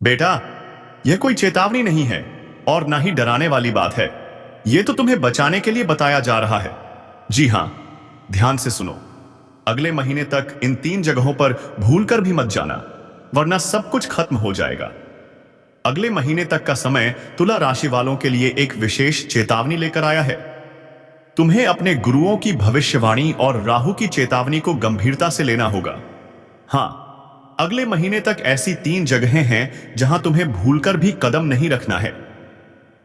बेटा, यह कोई चेतावनी नहीं है और ना ही डराने वाली बात है। यह तो तुम्हें बचाने के लिए बताया जा रहा है। जी हां, ध्यान से सुनो। अगले महीने तक इन 3 जगहों पर भूलकर भी मत जाना, वरना सब कुछ खत्म हो जाएगा। अगले महीने तक का समय तुला राशि वालों के लिए एक विशेष चेतावनी लेकर आया है। तुम्हें अपने गुरुओं की भविष्यवाणी और राहु की चेतावनी को गंभीरता से लेना होगा। हां, अगले महीने तक ऐसी 3 जगहें हैं जहां तुम्हें भूलकर भी कदम नहीं रखना है।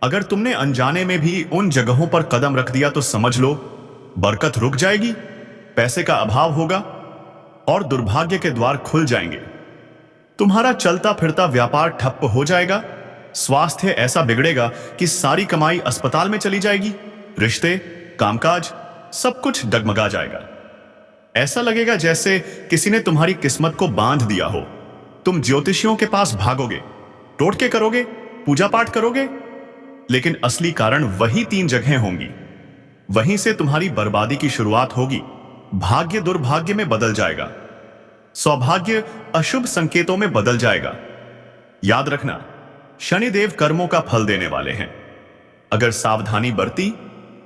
अगर तुमने अनजाने में भी उन जगहों पर कदम रख दिया तो समझ लो, बरकत रुक जाएगी, पैसे का अभाव होगा और दुर्भाग्य के द्वार खुल जाएंगे। तुम्हारा चलता फिरता व्यापार ठप्प हो जाएगा, स्वास्थ्य ऐसा बिगड़ेगा कि सारी कमाई अस्पताल में चली जाएगी, रिश्ते, कामकाज सब कुछ डगमगा जाएगा। ऐसा लगेगा जैसे किसी ने तुम्हारी किस्मत को बांध दिया हो। तुम ज्योतिषियों के पास भागोगे, टोटके करोगे, पूजा पाठ करोगे, लेकिन असली कारण वही 3 जगहें होंगी। वहीं से तुम्हारी बर्बादी की शुरुआत होगी। भाग्य दुर्भाग्य में बदल जाएगा, सौभाग्य अशुभ संकेतों में बदल जाएगा। याद रखना, शनिदेव कर्मों का फल देने वाले हैं। अगर सावधानी बरती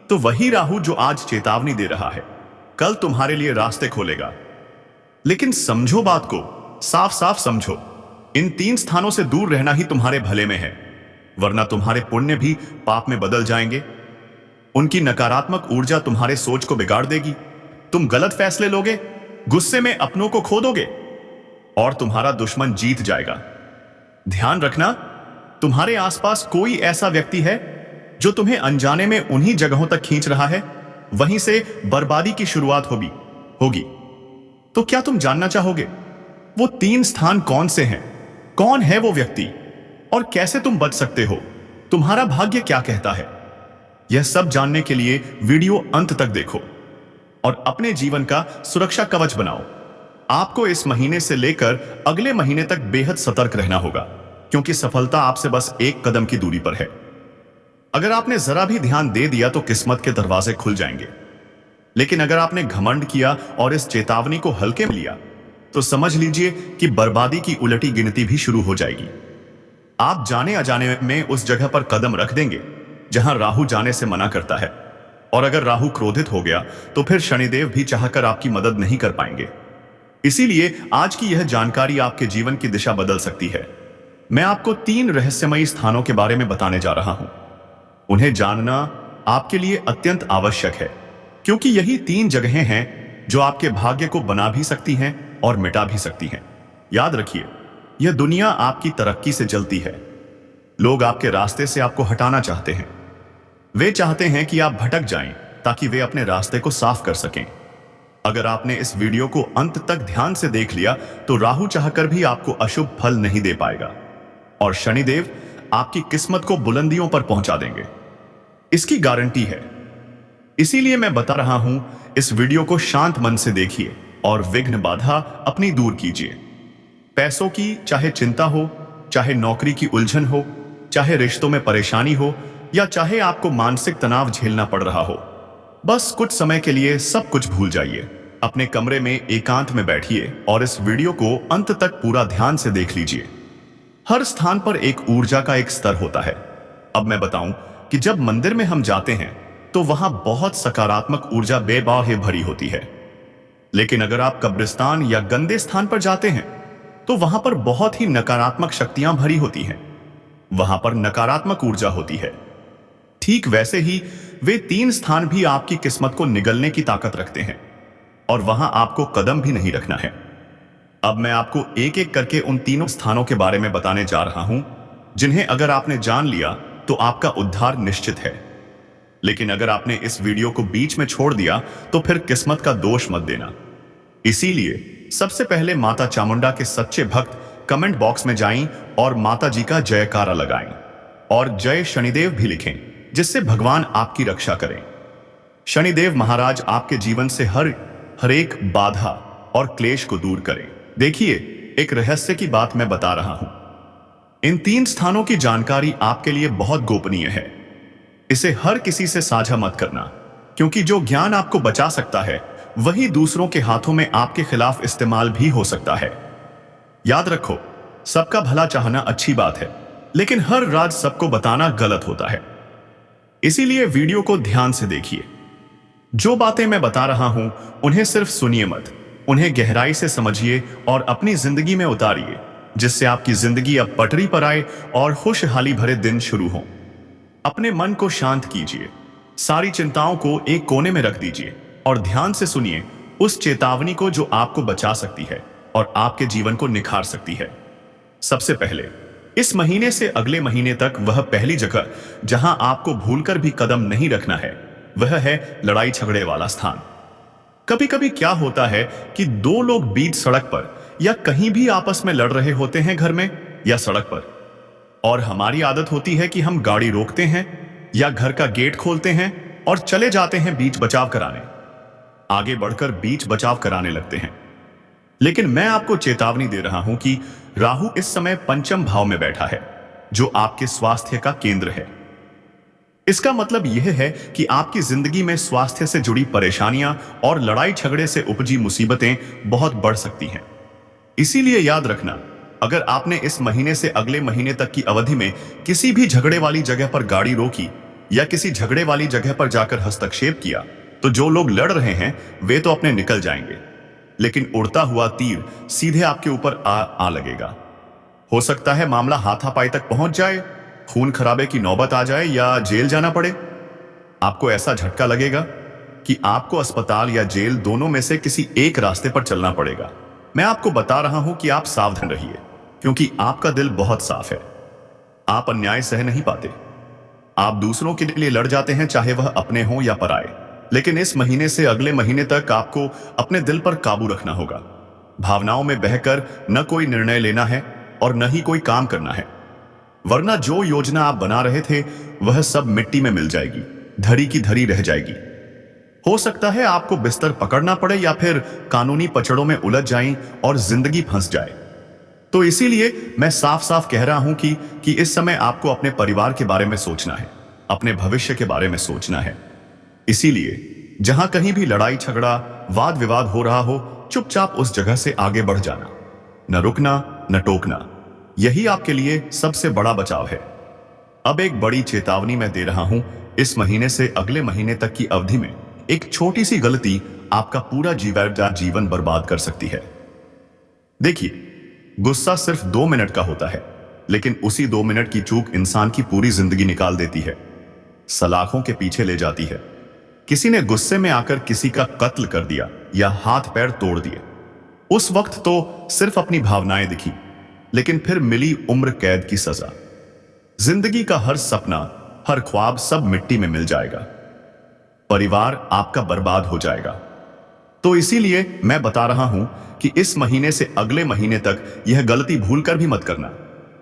तो वही राहु जो आज चेतावनी दे रहा है, कल तुम्हारे लिए रास्ते खोलेगा। लेकिन समझो बात को, साफ साफ समझो, इन 3 स्थानों से दूर रहना ही तुम्हारे भले में है, वरना तुम्हारे पुण्य भी पाप में बदल जाएंगे। उनकी नकारात्मक ऊर्जा तुम्हारे सोच को बिगाड़ देगी। तुम गलत फैसले लोगे, गुस्से में अपनों को खो दोगे और तुम्हारा दुश्मन जीत जाएगा। ध्यान रखना, तुम्हारे आसपास कोई ऐसा व्यक्ति है जो तुम्हें अनजाने में उन्हीं जगहों तक खींच रहा है। वहीं से बर्बादी की शुरुआत होगी। तो क्या तुम जानना चाहोगे वो 3 स्थान कौन से हैं? कौन है वो व्यक्ति और कैसे तुम बच सकते हो? तुम्हारा भाग्य क्या कहता है? यह सब जानने के लिए वीडियो अंत तक देखो और अपने जीवन का सुरक्षा कवच बनाओ। आपको इस महीने से लेकर अगले महीने तक बेहद सतर्क रहना होगा, क्योंकि सफलता आपसे बस एक कदम की दूरी पर है। अगर आपने जरा भी ध्यान दे दिया तो किस्मत के दरवाजे खुल जाएंगे। लेकिन अगर आपने घमंड किया और इस चेतावनी को हल्के में लिया तो समझ लीजिए कि बर्बादी की उलटी गिनती भी शुरू हो जाएगी। आप जाने अजाने में उस जगह पर कदम रख देंगे जहां राहु जाने से मना करता है, और अगर राहु क्रोधित हो गया तो फिर शनिदेव भी चाहकर आपकी मदद नहीं कर पाएंगे। इसीलिए आज की यह जानकारी आपके जीवन की दिशा बदल सकती है। मैं आपको 3 रहस्यमयी स्थानों के बारे में बताने जा रहा हूं। उन्हें जानना आपके लिए अत्यंत आवश्यक है, क्योंकि यही 3 जगहें हैं जो आपके भाग्य को बना भी सकती हैं और मिटा भी सकती हैं। याद रखिए, यह दुनिया आपकी तरक्की से जलती है। लोग आपके रास्ते से आपको हटाना चाहते हैं। वे चाहते हैं कि आप भटक जाएं ताकि वे अपने रास्ते को साफ कर सकें। अगर आपने इस वीडियो को अंत तक ध्यान से देख लिया तो राहु चाहकर भी आपको अशुभ फल नहीं दे पाएगा और शनिदेव आपकी किस्मत को बुलंदियों पर पहुंचा देंगे। इसकी गारंटी है। इसीलिए मैं बता रहा हूं, इस वीडियो को शांत मन से देखिए और विघ्न बाधा अपनी दूर कीजिए। पैसों की चाहे चिंता हो, चाहे नौकरी की उलझन हो, चाहे रिश्तों में परेशानी हो, या चाहे आपको मानसिक तनाव झेलना पड़ रहा हो, बस कुछ समय के लिए सब कुछ भूल जाइए। अपने कमरे में एकांत में बैठिए और इस वीडियो को अंत तक पूरा ध्यान से देख लीजिए। हर स्थान पर एक ऊर्जा का एक स्तर होता है। अब मैं बताऊं कि जब मंदिर में हम जाते हैं तो वहां बहुत सकारात्मक ऊर्जा बेबाहे भरी होती है। लेकिन अगर आप कब्रिस्तान या गंदे स्थान पर जाते हैं तो वहां पर बहुत ही नकारात्मक शक्तियां भरी होती हैं। वहां पर नकारात्मक ऊर्जा होती है। ठीक वैसे ही वे 3 स्थान भी आपकी किस्मत को निगलने की ताकत रखते हैं और वहां आपको कदम भी नहीं रखना है। अब मैं आपको एक एक करके उन तीनों स्थानों के बारे में बताने जा रहा हूं, जिन्हें अगर आपने जान लिया तो आपका उद्धार निश्चित है। लेकिन अगर आपने इस वीडियो को बीच में छोड़ दिया तो फिर किस्मत का दोष मत देना। इसीलिए सबसे पहले माता चामुंडा के सच्चे भक्त कमेंट बॉक्स में जाएं और माता जी का जयकारा लगाएं और जय शनिदेव भी लिखें, जिससे भगवान आपकी रक्षा करें। शनिदेव महाराज आपके जीवन से हर एक बाधा और क्लेश को दूर करें। देखिए, एक रहस्य की बात मैं बता रहा हूं। इन 3 स्थानों की जानकारी आपके लिए बहुत गोपनीय है। इसे हर किसी से साझा मत करना, क्योंकि जो ज्ञान आपको बचा सकता है वही दूसरों के हाथों में आपके खिलाफ इस्तेमाल भी हो सकता है। याद रखो, सबका भला चाहना अच्छी बात है, लेकिन हर राज सबको बताना गलत होता है। इसीलिए वीडियो को ध्यान से देखिए। जो बातें मैं बता रहा हूं उन्हें सिर्फ सुनिए मत, उन्हें गहराई से समझिए और अपनी जिंदगी में उतारिए, जिससे आपकी जिंदगी अब पटरी पर आए और खुशहाली भरे दिन शुरू हों। अपने मन को शांत कीजिए, सारी चिंताओं को एक कोने में रख दीजिए और ध्यान से सुनिए उस चेतावनी को जो आपको बचा सकती है और आपके जीवन को निखार सकती है। सबसे पहले, इस महीने से अगले महीने तक वह पहली जगह जहां आपको भूलकर भी कदम नहीं रखना है, वह है लड़ाई झगड़े वाला स्थान। कभी कभी क्या होता है कि दो लोग बीच सड़क पर या कहीं भी आपस में लड़ रहे होते हैं, घर में या सड़क पर, और हमारी आदत होती है कि हम गाड़ी रोकते हैं या घर का गेट खोलते हैं और चले जाते हैं बीच बचाव कराने, आगे बढ़कर बीच बचाव कराने लगते हैं। लेकिन मैं आपको चेतावनी दे रहा हूं कि राहु इस समय पंचम भाव में बैठा है, जो आपके स्वास्थ्य का केंद्र है। इसका मतलब यह है कि आपकी जिंदगी में स्वास्थ्य से जुड़ी परेशानियां और लड़ाई झगड़े से उपजी मुसीबतें बहुत बढ़ सकती हैं। इसीलिए याद रखना, अगर आपने इस महीने से अगले महीने तक की अवधि में किसी भी झगड़े वाली जगह पर गाड़ी रोकी या किसी झगड़े वाली जगह पर जाकर हस्तक्षेप किया, तो जो लोग लड़ रहे हैं वे तो अपने निकल जाएंगे, लेकिन उड़ता हुआ तीर सीधे आपके ऊपर आ लगेगा। हो सकता है मामला हाथापाई तक पहुंच जाए, खून खराबे की नौबत आ जाए या जेल जाना पड़े। आपको ऐसा झटका लगेगा कि आपको अस्पताल या जेल दोनों में से किसी एक रास्ते पर चलना पड़ेगा। मैं आपको बता रहा हूं कि आप सावधान रहिए, क्योंकि आपका दिल बहुत साफ है। आप अन्याय सह नहीं पाते। आप दूसरों के लिए लड़ जाते हैं, चाहे वह अपने हों या पराए। लेकिन इस महीने से अगले महीने तक आपको अपने दिल पर काबू रखना होगा। भावनाओं में बहकर न कोई निर्णय लेना है और न ही कोई काम करना है, वरना जो योजना आप बना रहे थे वह सब मिट्टी में मिल जाएगी, धरी की धरी रह जाएगी। हो सकता है आपको बिस्तर पकड़ना पड़े या फिर कानूनी पचड़ों में उलझ जाएं और जिंदगी फंस जाए। तो इसीलिए मैं साफ साफ कह रहा हूं कि इस समय आपको अपने परिवार के बारे में सोचना है, अपने भविष्य के बारे में सोचना है। इसीलिए जहां कहीं भी लड़ाई झगड़ा वाद विवाद हो रहा हो, चुपचाप उस जगह से आगे बढ़ जाना, न रुकना न टोकना। यही आपके लिए सबसे बड़ा बचाव है। अब एक बड़ी चेतावनी मैं दे रहा हूं, इस महीने से अगले महीने तक की अवधि में एक छोटी सी गलती आपका पूरा जीवन बर्बाद कर सकती है। देखिए, गुस्सा सिर्फ 2 मिनट का होता है, लेकिन उसी 2 मिनट की चूक इंसान की पूरी जिंदगी निकाल देती है, सलाखों के पीछे ले जाती है। किसी ने गुस्से में आकर किसी का कत्ल कर दिया या हाथ पैर तोड़ दिए। उस वक्त तो सिर्फ अपनी भावनाएं दिखी, लेकिन फिर मिली उम्र कैद की सजा। जिंदगी का हर सपना, हर ख्वाब सब मिट्टी में मिल जाएगा। परिवार आपका बर्बाद हो जाएगा। तो इसीलिए मैं बता रहा हूं कि इस महीने से अगले महीने तक यह गलती भूलकर भी मत करना,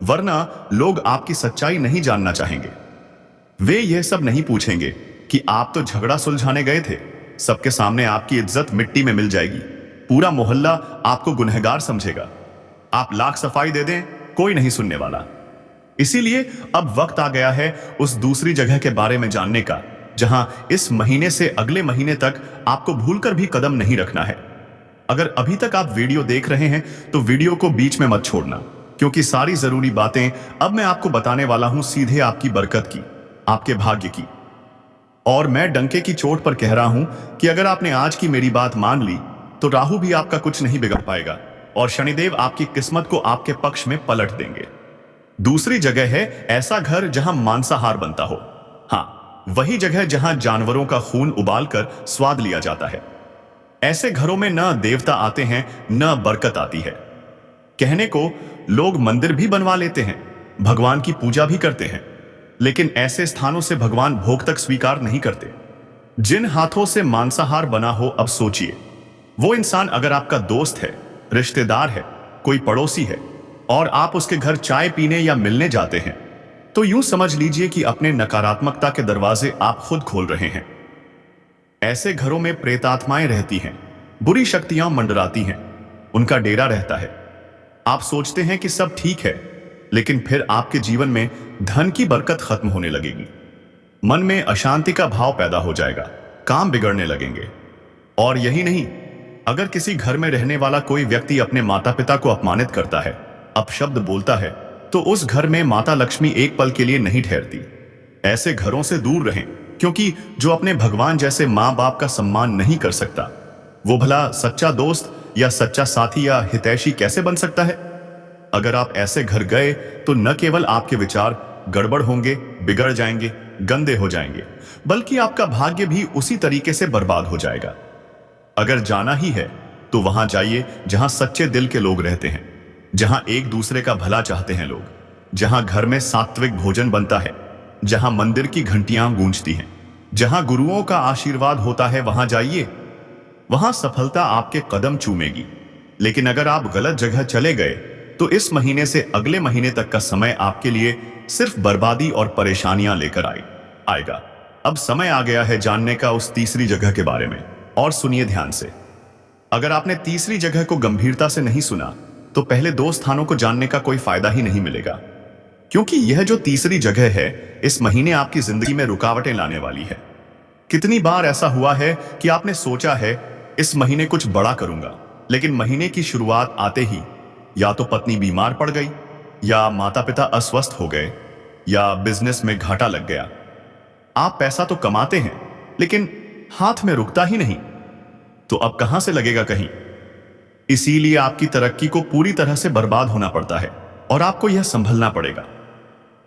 वरना लोग आपकी सच्चाई नहीं जानना चाहेंगे। वे यह सब नहीं पूछेंगे कि आप तो झगड़ा सुलझाने गए थे। सबके सामने आपकी इज्जत मिट्टी में मिल जाएगी। पूरा मोहल्ला आपको गुनहगार समझेगा। आप लाख सफाई दे दें, कोई नहीं सुनने वाला। इसीलिए अब वक्त आ गया है उस दूसरी जगह के बारे में जानने का, जहां इस महीने से अगले महीने तक आपको भूलकर भी कदम नहीं रखना है। अगर अभी तक आप वीडियो देख रहे हैं तो वीडियो को बीच में मत छोड़ना, क्योंकि सारी जरूरी बातें अब मैं आपको बताने वाला हूं सीधे आपकी बरकत की, आपके भाग्य की। और मैं डंके की चोट पर कह रहा हूं कि अगर आपने आज की मेरी बात मान ली तो राहु भी आपका कुछ नहीं बिगाड़ पाएगा और शनिदेव आपकी किस्मत को आपके पक्ष में पलट देंगे। दूसरी जगह है ऐसा घर जहां मांसाहार बनता हो। हाँ, वही जगह जहां जानवरों का खून उबालकर स्वाद लिया जाता है। ऐसे घरों में न देवता आते हैं न बरकत आती है। कहने को लोग मंदिर भी बनवा लेते हैं, भगवान की पूजा भी करते हैं, लेकिन ऐसे स्थानों से भगवान भोग तक स्वीकार नहीं करते। जिन हाथों से मांसाहार बना हो, अब सोचिए, वो इंसान अगर आपका दोस्त है, रिश्तेदार है, कोई पड़ोसी है और आप उसके घर चाय पीने या मिलने जाते हैं, तो यूं समझ लीजिए कि अपने नकारात्मकता के दरवाजे आप खुद खोल रहे हैं। ऐसे घरों में प्रेतात्माएं रहती हैं, बुरी शक्तियां मंडराती हैं, उनका डेरा रहता है। आप सोचते हैं कि सब ठीक है, लेकिन फिर आपके जीवन में धन की बरकत खत्म होने लगेगी। मन में अशांति का भाव पैदा हो जाएगा, काम बिगड़ने लगेंगे। और यही नहीं, अगर किसी घर में रहने वाला कोई व्यक्ति अपने माता पिता को अपमानित करता है अपशब्द बोलता है, तो उस घर में माता लक्ष्मी एक पल के लिए नहीं ठहरती। ऐसे घरों से दूर रहें, क्योंकि जो अपने भगवान जैसे माँ बाप का सम्मान नहीं कर सकता, वो भला सच्चा दोस्त या सच्चा साथी या हितैषी कैसे बन सकता है। अगर आप ऐसे घर गए तो न केवल आपके विचार गड़बड़ होंगे, बिगड़ जाएंगे, गंदे हो जाएंगे, बल्कि आपका भाग्य भी उसी तरीके से बर्बाद हो जाएगा। अगर जाना ही है तो वहां जाइए जहां सच्चे दिल के लोग रहते हैं, जहां एक दूसरे का भला चाहते हैं लोग, जहां घर में सात्विक भोजन बनता है, जहां मंदिर की घंटियां गूंजती हैं, जहां गुरुओं का आशीर्वाद होता है, वहां जाइए। वहां सफलता आपके कदम चूमेगी। लेकिन अगर आप गलत जगह चले गए तो इस महीने से अगले महीने तक का समय आपके लिए सिर्फ बर्बादी और परेशानियां लेकर आएगा। अब समय आ गया है जानने का उस तीसरी जगह के बारे में, और सुनिए ध्यान से। अगर आपने तीसरी जगह को गंभीरता से नहीं सुना तो पहले दो स्थानों को जानने का कोई फायदा ही नहीं मिलेगा, क्योंकि यह जो तीसरी जगह है इस महीने आपकी जिंदगी में रुकावटें लाने वाली है। कितनी बार ऐसा हुआ है कि आपने सोचा है इस महीने कुछ बड़ा करूंगा, लेकिन महीने की शुरुआत आते ही या तो पत्नी बीमार पड़ गई, या माता पिता अस्वस्थ हो गए, या बिजनेस में घाटा लग गया। आप पैसा तो कमाते हैं लेकिन हाथ में रुकता ही नहीं, तो अब कहां से लगेगा कहीं। इसीलिए आपकी तरक्की को पूरी तरह से बर्बाद होना पड़ता है और आपको यह संभलना पड़ेगा,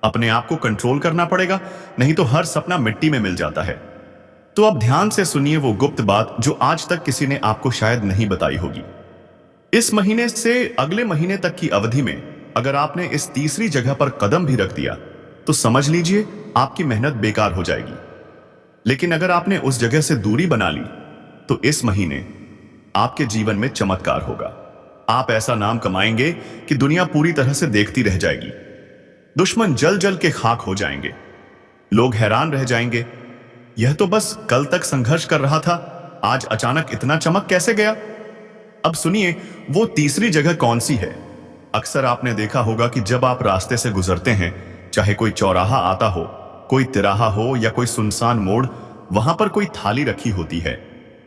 अपने आप को कंट्रोल करना पड़ेगा, नहीं तो हर सपना मिट्टी में मिल जाता है। तो अब ध्यान से सुनिए वो गुप्त बात जो आज तक किसी ने आपको शायद नहीं बताई होगी। इस महीने से अगले महीने तक की अवधि में अगर आपने इस तीसरी जगह पर कदम भी रख दिया तो समझ लीजिए आपकी मेहनत बेकार हो जाएगी। लेकिन अगर आपने उस जगह से दूरी बना ली तो इस महीने आपके जीवन में चमत्कार होगा। आप ऐसा नाम कमाएंगे कि दुनिया पूरी तरह से देखती रह जाएगी। दुश्मन जल जल के खाक हो जाएंगे, लोग हैरान रह जाएंगे, यह तो बस कल तक संघर्ष कर रहा था, आज अचानक इतना चमक कैसे गया। अब सुनिए वो तीसरी जगह कौन सी है। अक्सर आपने देखा होगा कि जब आप रास्ते से गुजरते हैं, चाहे कोई चौराहा आता हो, कोई तिराहा हो या कोई सुनसान मोड़, वहां पर कोई थाली रखी होती है,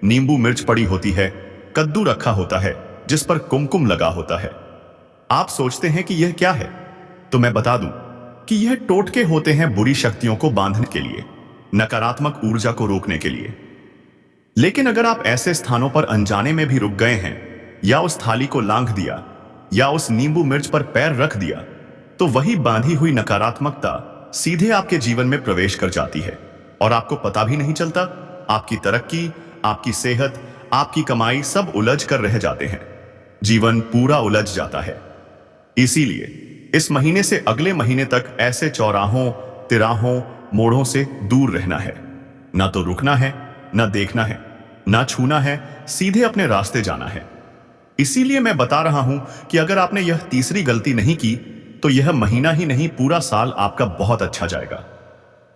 नींबू मिर्च पड़ी होती है, कद्दू रखा होता है जिस पर कुमकुम लगा होता है। आप सोचते हैं कि यह क्या है, तो मैं बता दूं कि यह टोटके होते हैं बुरी शक्तियों को बांधने के लिए, नकारात्मक ऊर्जा को रोकने के लिए। लेकिन अगर आप ऐसे स्थानों पर अनजाने में भी रुक गए हैं, या उस थाली को लांघ दिया, या उस नींबू मिर्च पर पैर रख दिया, तो वही बांधी हुई नकारात्मकता सीधे आपके जीवन में प्रवेश कर जाती है और आपको पता भी नहीं चलता। आपकी तरक्की, आपकी सेहत, आपकी कमाई सब उलझ कर रह जाते हैं, जीवन पूरा उलझ जाता है। इसीलिए इस महीने से अगले महीने तक ऐसे चौराहों, तिराहों, मोड़ों से दूर रहना है। ना तो रुकना है, ना देखना है, ना छूना है, सीधे अपने रास्ते जाना है। इसीलिए मैं बता रहा हूं कि अगर आपने यह तीसरी गलती नहीं की तो यह महीना ही नहीं पूरा साल आपका बहुत अच्छा जाएगा।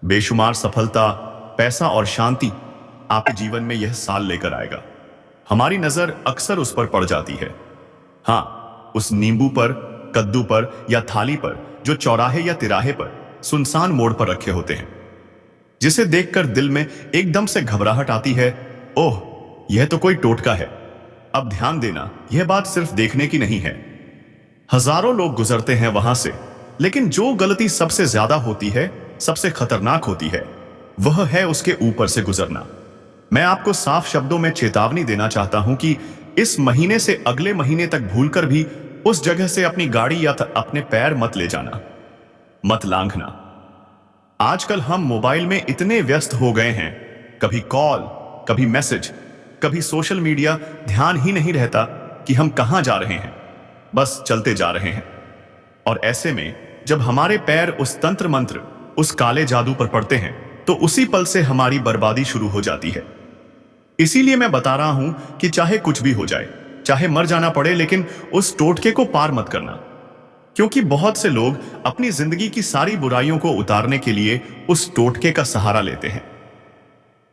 बेशुमार सफलता, पैसा और शांति आपके जीवन में यह साल लेकर आएगा। हमारी नजर अक्सर उस पर पड़ जाती है, हाँ, उस नींबू पर, कद्दू पर या थाली पर जो चौराहे या तिराहे पर, सुनसान मोड़ पर रखे होते हैं, जिसे देखकर दिल में एकदम से घबराहट आती है। ओह, यह तो कोई टोटका है। अब ध्यान देना, यह बात सिर्फ देखने की नहीं है। हजारों लोग गुजरते हैं वहां से, लेकिन जो गलती सबसे ज्यादा होती है, सबसे खतरनाक होती है, वह है उसके ऊपर से गुजरना। मैं आपको साफ शब्दों में चेतावनी देना चाहता हूं कि इस महीने से अगले महीने तक भूलकर भी उस जगह से अपनी गाड़ी या अपने पैर मत ले जाना, मत लांघना। आजकल हम मोबाइल में इतने व्यस्त हो गए हैं, कभी कॉल, कभी मैसेज, कभी सोशल मीडिया, ध्यान ही नहीं रहता कि हम कहां जा रहे हैं, बस चलते जा रहे हैं। और ऐसे में जब हमारे पैर उस तंत्र मंत्र, उस काले जादू पर पड़ते हैं, तो उसी पल से हमारी बर्बादी शुरू हो जाती है। इसीलिए मैं बता रहा हूं कि चाहे कुछ भी हो जाए, चाहे मर जाना पड़े, लेकिन उस टोटके को पार मत करना, क्योंकि बहुत से लोग अपनी जिंदगी की सारी बुराइयों को उतारने के लिए उस टोटके का सहारा लेते हैं।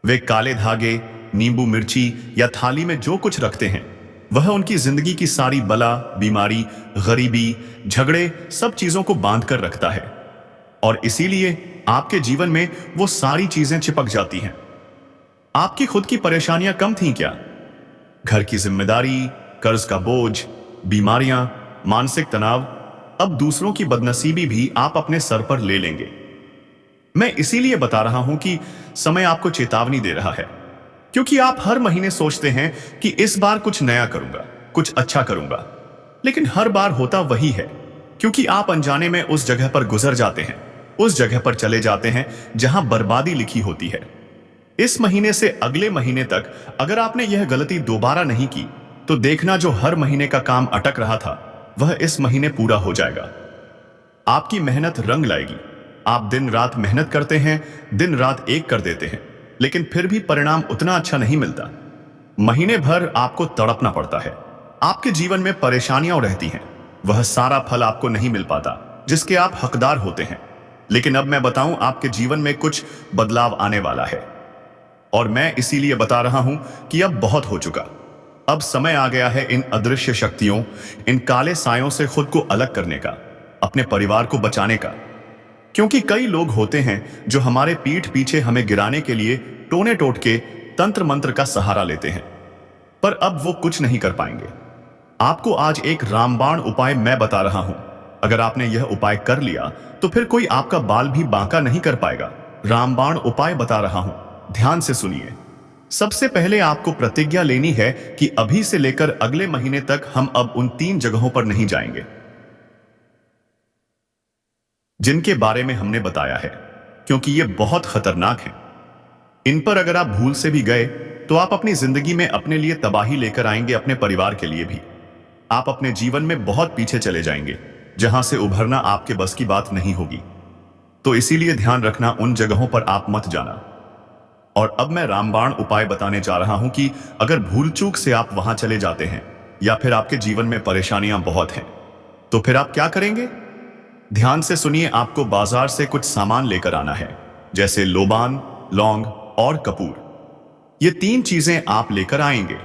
वे काले धागे, नींबू मिर्ची या थाली में जो कुछ रखते हैं, वह उनकी जिंदगी की सारी बला, बीमारी, गरीबी, झगड़े, सब चीजों को बांध कर रखता है। और इसीलिए आपके जीवन में वो सारी चीजें चिपक जाती हैं। आपकी खुद की परेशानियां कम थीं क्या? घर की जिम्मेदारी, कर्ज का बोझ, बीमारियां, मानसिक तनाव, अब दूसरों की बदनसीबी भी आप अपने सर पर ले लेंगे। मैं इसीलिए बता रहा हूं कि समय आपको चेतावनी दे रहा है, क्योंकि आप हर महीने सोचते हैं कि इस बार कुछ नया करूंगा, कुछ अच्छा करूंगा, लेकिन हर बार होता वही है, क्योंकि आप अनजाने में उस जगह पर गुजर जाते हैं, उस जगह पर चले जाते हैं जहां बर्बादी लिखी होती है। इस महीने से अगले महीने तक अगर आपने यह गलती दोबारा नहीं की, तो देखना जो हर महीने का काम अटक रहा था वह इस महीने पूरा हो जाएगा। आपकी मेहनत रंग लाएगी। आप दिन रात मेहनत करते हैं, दिन रात एक कर देते हैं, लेकिन फिर भी परिणाम उतना अच्छा नहीं मिलता। महीने भर आपको तड़पना पड़ता है, आपके जीवन में परेशानियां रहती हैं, वह सारा फल आपको नहीं मिल पाता जिसके आप हकदार होते हैं। लेकिन अब मैं बताऊं, आपके जीवन में कुछ बदलाव आने वाला है, और मैं इसीलिए बता रहा हूं कि अब बहुत हो चुका। अब समय आ गया है इन अदृश्य शक्तियों, इन काले सायों से खुद को अलग करने का, अपने परिवार को बचाने का। क्योंकि कई लोग होते हैं जो हमारे पीठ पीछे हमें गिराने के लिए टोने टोटके तंत्र मंत्र का सहारा लेते हैं, पर अब वो कुछ नहीं कर पाएंगे। आपको आज एक रामबाण उपाय मैं बता रहा हूं। अगर आपने यह उपाय कर लिया तो फिर कोई आपका बाल भी बांका नहीं कर पाएगा। रामबाण उपाय बता रहा हूं, ध्यान से सुनिए। सबसे पहले आपको प्रतिज्ञा लेनी है कि अभी से लेकर अगले महीने तक हम अब उन 3 जगहों पर नहीं जाएंगे जिनके बारे में हमने बताया है, क्योंकि ये बहुत खतरनाक हैं। इन पर अगर आप भूल से भी गए तो आप अपनी जिंदगी में अपने लिए तबाही लेकर आएंगे, अपने परिवार के लिए भी। आप अपने जीवन में बहुत पीछे चले जाएंगे, जहां से उभरना आपके बस की बात नहीं होगी। तो इसीलिए ध्यान रखना, उन जगहों पर आप मत जाना। और अब मैं रामबाण उपाय बताने जा रहा हूं कि अगर भूल चूक से आप वहां चले जाते हैं या फिर आपके जीवन में परेशानियां बहुत हैं, तो फिर आप क्या करेंगे? ध्यान से सुनिए। आपको बाजार से कुछ सामान लेकर आना है, जैसे लोबान, लौंग और कपूर। ये 3 चीजें आप लेकर आएंगे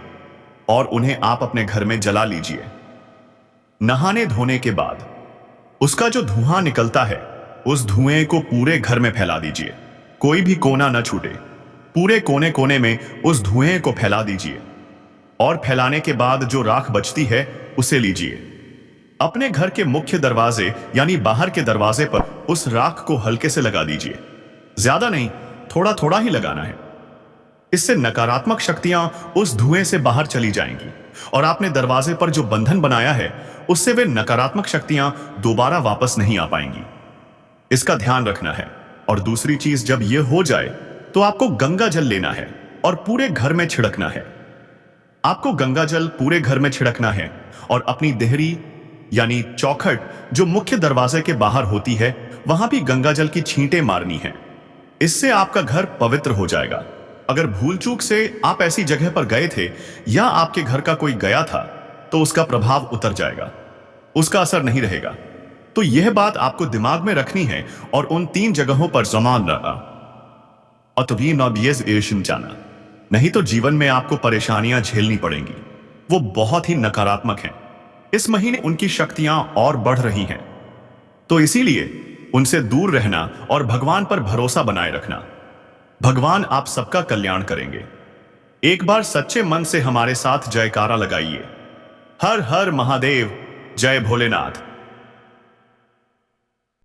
और उन्हें आप अपने घर में जला लीजिए। नहाने धोने के बाद उसका जो धुआं निकलता है, उस धुएं को पूरे घर में फैला दीजिए। कोई भी कोना न छूटे, पूरे कोने कोने में उस धुएं को फैला दीजिए। और फैलाने के बाद जो राख बचती है उसे लीजिए। अपने घर के मुख्य दरवाजे यानी बाहर के दरवाजे पर उस राख को हल्के से लगा दीजिए। ज्यादा नहीं, थोड़ा थोड़ा ही लगाना है। इससे नकारात्मक शक्तियां उस धुएं से बाहर चली जाएंगी और आपने दरवाजे पर जो बंधन बनाया है उससे वे नकारात्मक शक्तियां दोबारा वापस नहीं आ पाएंगी। इसका ध्यान रखना है। और दूसरी चीज, जब यह हो जाए तो आपको गंगा जल लेना है और पूरे घर में छिड़कना है। आपको गंगा जल पूरे घर में छिड़कना है और अपनी देहरी यानी चौखट जो मुख्य दरवाजे के बाहर होती है, वहां भी गंगा जल की छींटें मारनी है। इससे आपका घर पवित्र हो जाएगा। अगर भूल चूक से आप ऐसी जगह पर गए थे या आपके घर का कोई गया था, तो उसका प्रभाव उतर जाएगा, उसका असर नहीं रहेगा। तो यह बात आपको दिमाग में रखनी है और उन 3 जगहों पर जमान रहा। जाना, नहीं तो जीवन में आपको परेशानियां झेलनी पड़ेंगी। वो बहुत ही नकारात्मक हैं। इस महीने उनकी शक्तियां और बढ़ रही हैं, तो इसीलिए उनसे दूर रहना और भगवान पर भरोसा बनाए रखना। भगवान आप सबका कल्याण करेंगे। एक बार सच्चे मन से हमारे साथ जयकारा लगाइए। हर हर महादेव, जय भोलेनाथ।